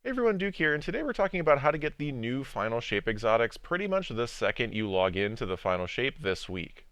Hey everyone, Duke here, and today we're talking about how to get the new Final Shape exotics pretty much the second you log into the Final Shape this week.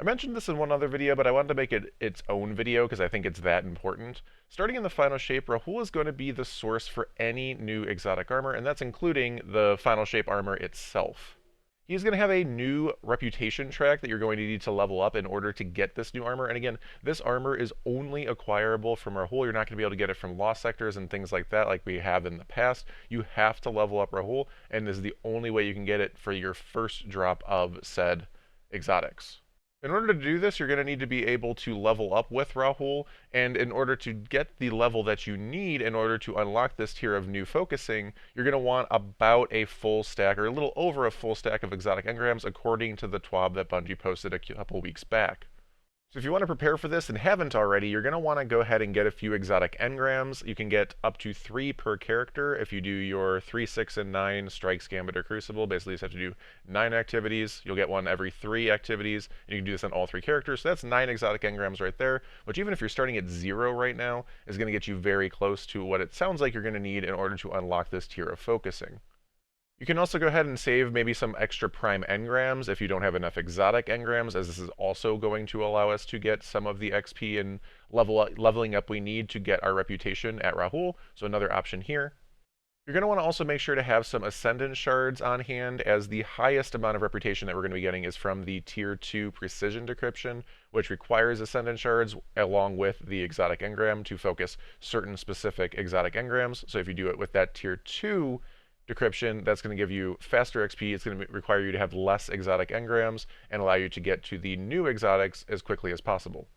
I mentioned this in one other video, but I wanted to make it its own video because I think it's that important. Starting in the Final Shape, Rahul is going to be the source for any new exotic armor, and that's including the Final Shape armor itself. He's going to have a new reputation track that you're going to need to level up in order to get this new armor. And again, this armor is only acquirable from Rahul. You're not going to be able to get it from lost sectors and things like that like we have in the past. You have to level up Rahul, and this is the only way you can get it for your first drop of said exotics. In order to do this, you're going to need to be able to level up with Rahul, and in order to get the level that you need in order to unlock this tier of new focusing, you're going to want about a full stack, or a little over a full stack of exotic engrams according to the TWAB that Bungie posted a couple weeks back. So if you want to prepare for this and haven't already, you're going to want to go ahead and get a few exotic engrams. You can get up to 3 per character if you do your 3, 6, and 9 Strikes, Gambit, or Crucible. Basically, you just have to do 9 activities. You'll get one every 3 activities, and you can do this on all 3 characters. So that's 9 exotic engrams right there, which even if you're starting at 0 right now, is going to get you very close to what it sounds like you're going to need in order to unlock this tier of focusing. You can also go ahead and save maybe some extra prime engrams if you don't have enough exotic engrams, as this is also going to allow us to get some of the XP and leveling up we need to get our reputation at Rahul, so another option here. You're going to want to also make sure to have some Ascendant Shards on hand, as the highest amount of reputation that we're going to be getting is from the Tier 2 Precision Decryption, which requires Ascendant Shards along with the exotic engram to focus certain specific exotic engrams. So if you do it with that Tier 2 decryption, that's going to give you faster XP. It's going to require you to have less exotic engrams and allow you to get to the new exotics as quickly as possible.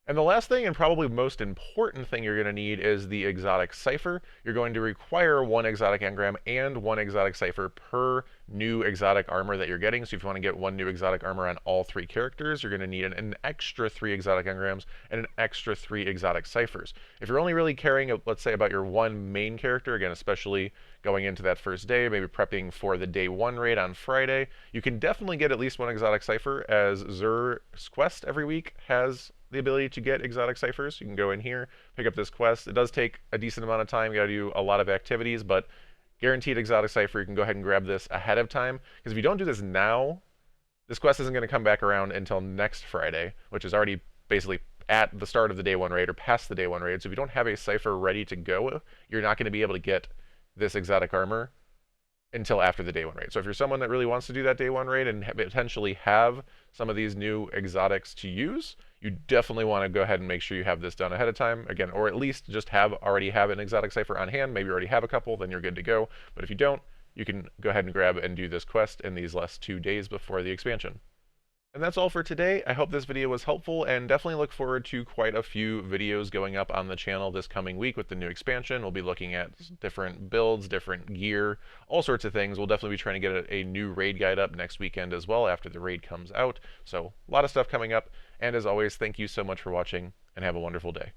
And the last thing, and probably most important thing you're going to need, is the exotic cipher. You're going to require 1 exotic engram and 1 exotic cipher per new exotic armor that you're getting. So if you want to get 1 new exotic armor on all 3 characters, you're going to need an extra 3 exotic engrams and an extra 3 exotic ciphers. If you're only really caring, let's say, about your 1 main character, again, especially going into that first day, maybe prepping for the day 1 raid on Friday, you can definitely get at least 1 exotic cipher, as Xur's quest every week has the ability to get exotic ciphers. You can go in here, pick up this quest. It does take a decent amount of time. You got to do a lot of activities, but guaranteed exotic cipher. You can go ahead and grab this ahead of time, because if you don't do this now, this quest isn't going to come back around until next Friday, which is already basically at the start of the day 1 raid or past the day 1 raid. So if you don't have a cipher ready to go, you're not going to be able to get this exotic armor until after the day 1 raid. So if you're someone that really wants to do that day 1 raid and potentially have some of these new exotics to use, you definitely want to go ahead and make sure you have this done ahead of time, again, or at least just already have an exotic cipher on hand. Maybe you already have a couple, then you're good to go. But if you don't, you can go ahead and grab and do this quest in these last 2 days before the expansion. And that's all for today. I hope this video was helpful, and definitely look forward to quite a few videos going up on the channel this coming week with the new expansion. We'll be looking at different builds, different gear, all sorts of things. We'll definitely be trying to get a new raid guide up next weekend as well after the raid comes out. So a lot of stuff coming up. And as always, thank you so much for watching, and have a wonderful day.